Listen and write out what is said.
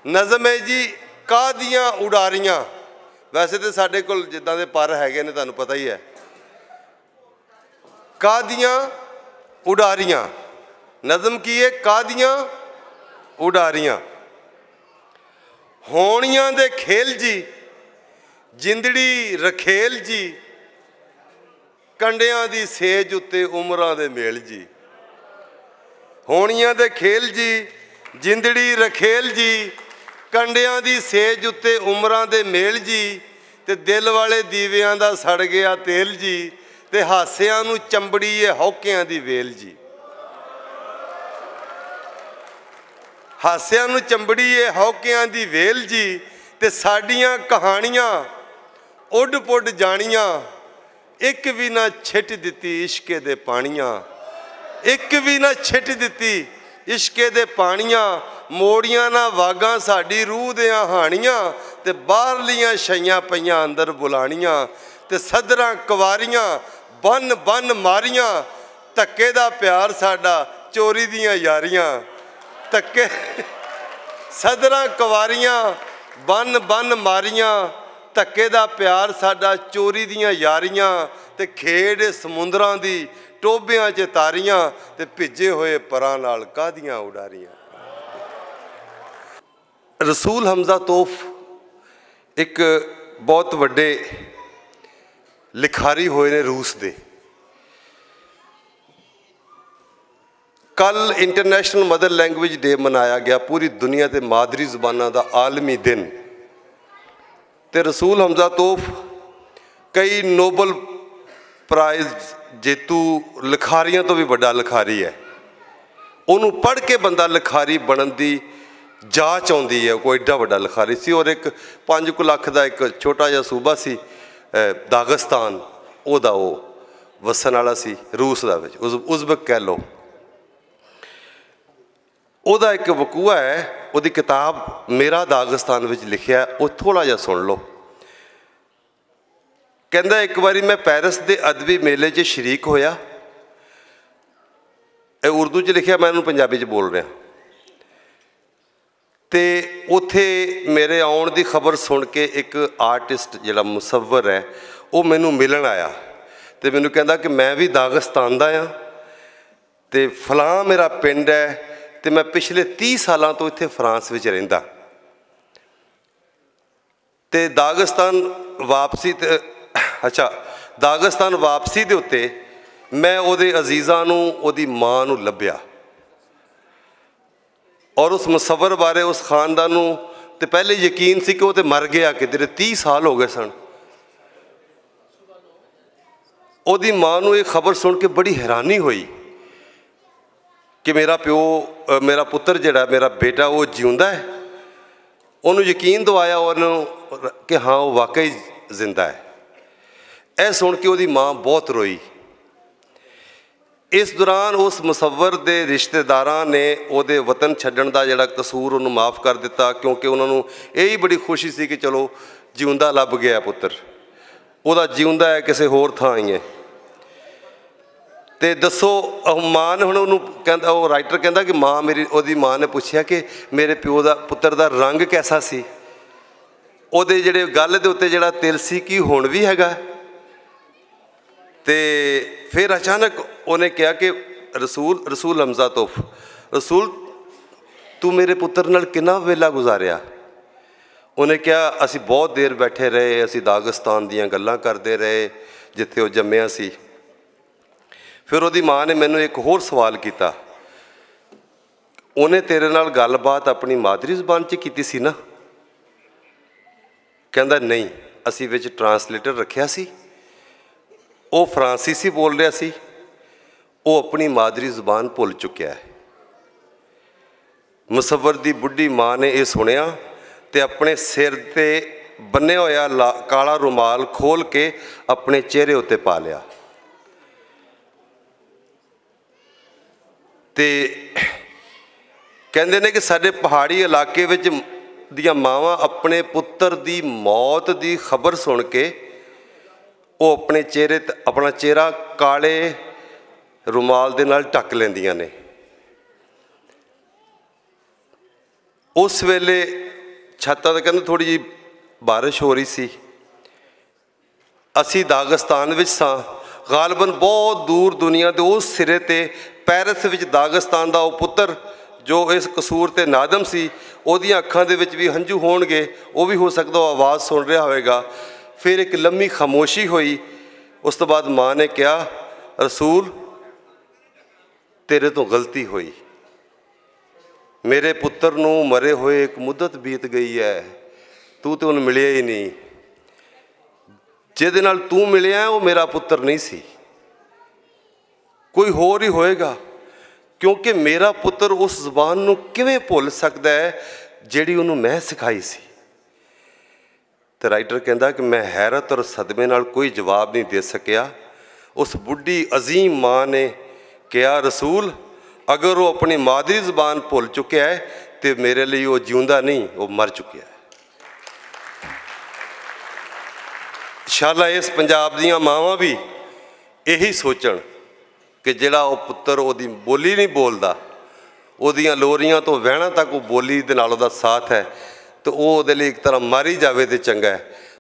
नज़म है जी कादियाँ उडारियाँ। वैसे तो साढ़े कोल जिद्दां दे पर हैगे ने, तुहानूं पता ही है। कादियाँ उडारियाँ, नज़म की है कादियाँ उडारियाँ। होणियां दे खेल जी जिंदड़ी रखेल जी, कंडियां दी सेज उत्ते उमरां दे मेल जी। होणियां दे खेल जी जिंदड़ी रखेल जी, कंडियां दी सेज उत्ते उमरां दे मेल जी। ते दिल वाले दीवियां दा सड़ गया तेल जी, ते हासियां नूं चंबड़ी है हौकियां दी वेल जी। हासियां नूं चंबड़ी है हौकियां दी वेल जी, ते साडियां कहानियां उड पुड जानियां, एक भी ना छिट दिती इश्के दे पानियां। एक भी ना छिट दिती इश्के दे पानियां, मोड़ियां ना वागां साडी रूह दियां हानियां, ते बाहरलियां छइयां पईयां अंदर बुलानियां। ते सदरां कवारियां बन बन मारियां, धक्के दा प्यार साडा चोरी दियां यारियां। धक्के सदरां कवारियां बन बन मारियां, धक्के दा प्यार साडा चोरी दियां यारियां। ते खेड समुंदरां दी टोबियां च तारियां, ते भिजे होए परां नाल कादियां उडारियां। रसूल हमजा तोफ एक बहुत वड्डे लिखारी होए ने रूस दे। कल इंटरनेशनल मदर लैंग्वेज डे मनाया गया, पूरी दुनिया के मादरी जबाना का आलमी दिन। ते रसूल हमजा तोफ कई नोबल प्राइज़ जेतू लिखारियां तो भी बड़ा लिखारी है। उन्होंने पढ़ के बंदा लिखारी बनन की जाच आती है। कोई एडा वड्डा लिखारी सी, और एक 5 लाख का एक छोटा जिहा सूबा सी दागिस्तान, ओदा वो वसन वाला सी रूस का, उज़बक कह लो। ओदा एक वकूआ है, उहदी किताब मेरा दागिस्तान विच लिखिया, वो थोड़ा जिहा सुन लो। कहंदा एक बारी मैं पेरिस के अदबी मेले च शरीक होया। उर्दू च लिखिया, मैं उन्होंने पंजाबी च बोल रहा। तो उत्थे मेरे आउण की खबर सुन के एक आर्टिस्ट जिहड़ा मुसव्वर है वो मैनू मिलन आया। तो मैनू कहंदा कि मैं भी दागिस्तान दा हाँ, तो फलां मेरा पिंड है, तो मैं पिछले 30 सालों तो इत्थे फ्रांस विच रहिंदा। तो दागिस्तान वापसी अच्छा दागिस्तान वापसी के उत्ते मैं उहदे अजीज़ां नूं उहदी मां नूं लभ्या, और उस मुसव्वर बारे उस खानदान नूं ते पहले यकीन सी कि वो तो मर गया, किधरे 30 साल हो गए सन। उहदी मां नूं ये खबर सुन के बड़ी हैरानी हुई कि मेरा प्यो मेरा पुत्र जिहड़ा मेरा बेटा वो जिउंदा है। उन्होंने यकीन दवाया उन्होंने कि हाँ वो वाकई जिंदा है। यह सुन के उहदी मां बहुत रोई। इस दौरान उस मुसव्वर के रिश्तेदारां ने उहदे वतन छड्डण दा जिहड़ा कसूर उन्होंने माफ़ कर दिता, क्योंकि उन्होंने यही बड़ी खुशी सी कि चलो जिउंदा लभ गया पुत्र, उहदा जिउंदा है किसी होर थां ही है। तो दसो मां ने हुण उन्होंने कहंदा, वो राइटर कहंदा कि मां मेरी उहदी मां ने पूछा कि मेरे प्यो का पुत्र का रंग कैसा सी, उहदे जिहड़े गल दे उत्ते जिहड़ा तिल सी कि हुण भी हैगा। तो फिर अचानक उन्हें कहा कि रसूल हमजा तोफ, रसूल तू मेरे पुत्र नाल कितना वेला गुजारिया। उन्हें कहा असी बहुत देर बैठे रहे, असी दागिस्तान दीयां गल्लां करते रहे जिथे वो जम्मिया सी। फिर उहदी मां ने मैनू एक होर सवाल किया, उन्हें तेरे नाल गलबात अपनी मादरी जबान च कीती सी ना। कहंदा नहीं, असी विच ट्रांसलेटर रखिया सी, वो फ्रांसीसी बोल रहा सी, वो अपनी मादरी जबान भुल चुकिया है। मुसव्वर की बुढ़ी मां ने यह सुनिया तो अपने सिर ते बन्निया होया काला रुमाल खोल के अपने चेहरे उत्ते पा लिया। तो कहते हैं कि साडे पहाड़ी इलाके विच दियां मावां अपने पुत्र की मौत की खबर सुन के वो अपने चेहरे अपना चेहरा काले रुमाल दे नाल ढक लैंदियां ने। उस वेले छत्तां ते कहंदे थोड़ी जी बारिश हो रही सी। असी दागिस्तान विच सां, गालबन बहुत दूर दुनिया के उस सिरे ते पैरिस विच दागिस्तान का वह पुत्र जो इस कसूर ते नादम सी, उहदियां अखां दे विच भी हंझू होणगे, वो भी हो सकता आवाज़ सुन रहा होएगा। फिर एक लम्मी खामोशी हुई। उस तो बाद माँ ने कहा, रसूल तेरे तो गलती हुई, मेरे पुत्र नूं मरे हुए एक मुद्दत बीत गई है, तू तो उन्हें मिलिया ही नहीं। जिहदे नाल तू मिलिया वो मेरा पुत्र नहीं सी, कोई होर ही होएगा, क्योंकि मेरा पुत्र उस जबान नूं किवें भुल सकता है जिहड़ी उन्हों मैं सिखाई सी। तो राइटर कहता कि मैं हैरत और सदमे नाल कोई जवाब नहीं दे सकिया। उस बुढ़ी अजीम माँ ने कहा, रसूल अगर वो अपनी मादरी जबान भुल चुका है तो मेरे लिए वो जिउंदा नहीं, वो मर चुका है। इंशाअल्लाह इस पंजाब दीयां मावां भी यही सोचण कि जिहड़ा वो पुत्र वो बोली नहीं बोलता, वो लोरियां तो वहणा तक वो बोली दे नाल उहदा साथ है, तो वो उहदे लई एक तरह मारी जावे तो चंगा है।